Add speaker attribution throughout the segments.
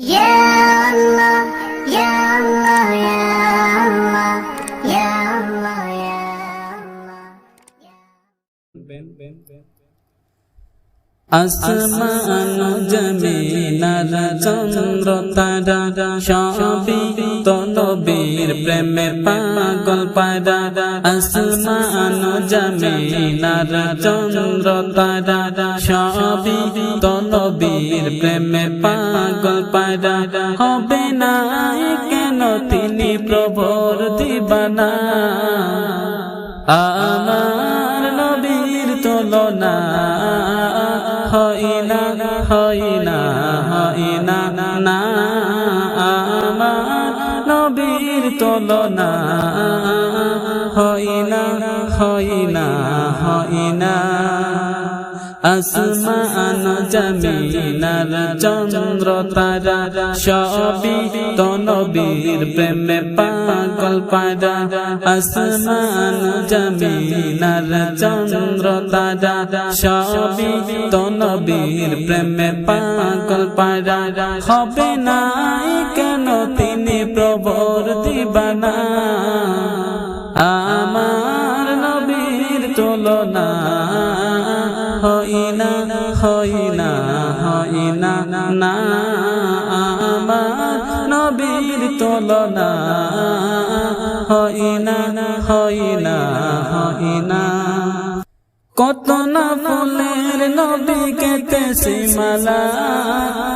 Speaker 1: Ya Allah, Ya Allah, Ya Allah, Ya Allah, Ya Allah.
Speaker 2: আসমান জমিন আর চন্দ্র তারা সবই তো নবীর প্রেমে পাগল পারা। আসমান জমিন আর চন্দ্র তারা সবই তো নবীর প্রেমে পাগল পারা। হবে না কেন তিনি প্রভুর দিবানা, আমার নবীর তুলনা হইনা হইনা হইনা না, আমার নবীর তুলনা হইনা হইনা হইনা। আসমান জমিন আর চন্দ্র তারা সবই তো নবীর প্রেমে পাগল পারা। আসমান জমিন আর চন্দ্র তারা সবই তো নবীর প্রেমে পাগল পারা। হবে না কেন তিনি প্রভুর দিবানা, আমার নবীর তুলনা হইনা হইনা হইনা না, আমার নবীর তুলনা হইনা হইনা হইনা। কত না ফুলের নবীকে তেসি মালা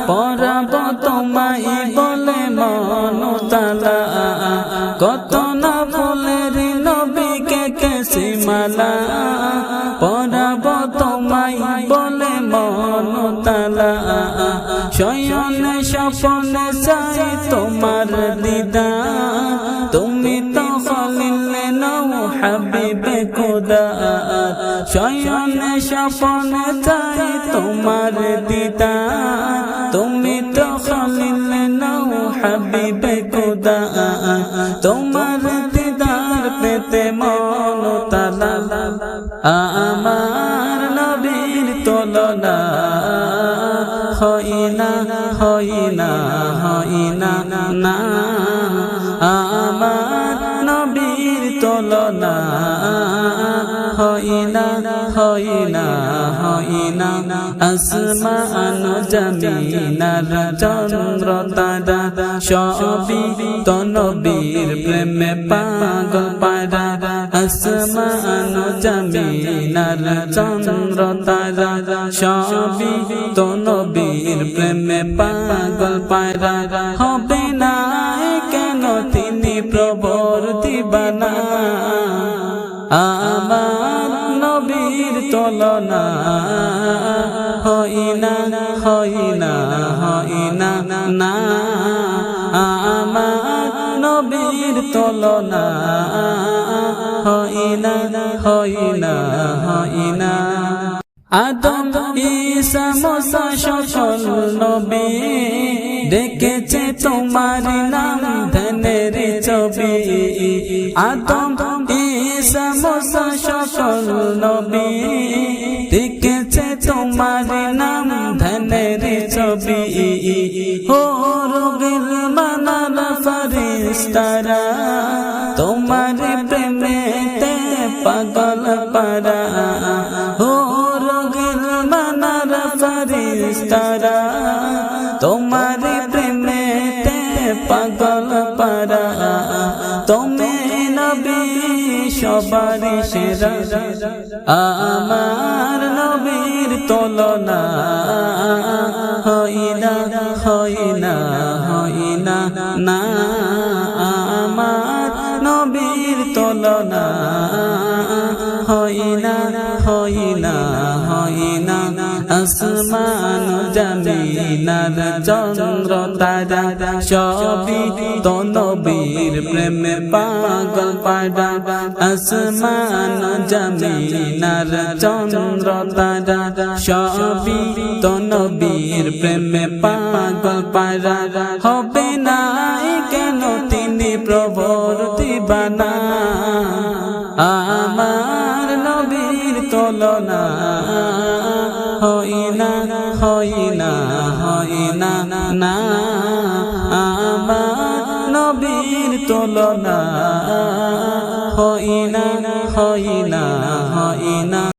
Speaker 2: পরাব তোমায় বলে মনতালা। কত না ফুলের নবীকে তেসি মালা পরাব তোমায় বলে মনতালা। শয়নে স্বপ্নে চাই তোমার দিদা, তুমি তো খলিলে নও হাবিবে খোদা। শয়নে স্বপ্নে চাই তোমার দিদা, তুমি তো খলিলে নও হাবিবে খোদা। তোমার দিদার পেতে মনতালা, আমার নবীর তুলনা হইনা হইনা হইনা না, আমার নবীর তুলনা হইনা হইনা হইনা। আসমান জমিন আর চন্দ্র তারা সবই তো নবীর প্রেমে পাগল পারা। আসমান জমিন আর চন্দ্র তারা সবই তো নবীর প্রেমে পাগল পারা। হবে না কেন তিনি প্রভুর দিবানা, আমার নবীর তুলনা হইনা হইনা হইনা না, আমার নবীর তুলনা হইনা হইনা হইনা। আদম ঈসা মুসা সকল নবী দেখেছে তোমার নাম ধ্যানের ছবি। আদম ঈসা মুসা সকল নবী দেখেছে তোমার নাম ধ্যানের ছবি। ও রোগেল মানার ফেরেশতারা তোমার প্রেমেতে পাগল পারা। ও রোগেল মানার ফেরেশতারা তোমার প্রেমেতে পাগল পারা। তুমি নবী সবার সেরা, আমার নবীর তুলনা হইনা হইনা হইনা না, আমার নবীর তুলনা হইনা হইনা হইনা। আসমান জমিন আর চন্দ্র তারা সবই তো নবীর প্রেমে পাগল পারা। আসমান জমিন আর চন্দ্র তারা সবই তো নবীর প্রেমে পাগল পারা। হবে না কেন তিনি প্রভুর দিবানা, আমার নবীর তুলনা হইনা হইনা হইনা। না না আমার নবীর তুলনা হয় না হয় না হয় না।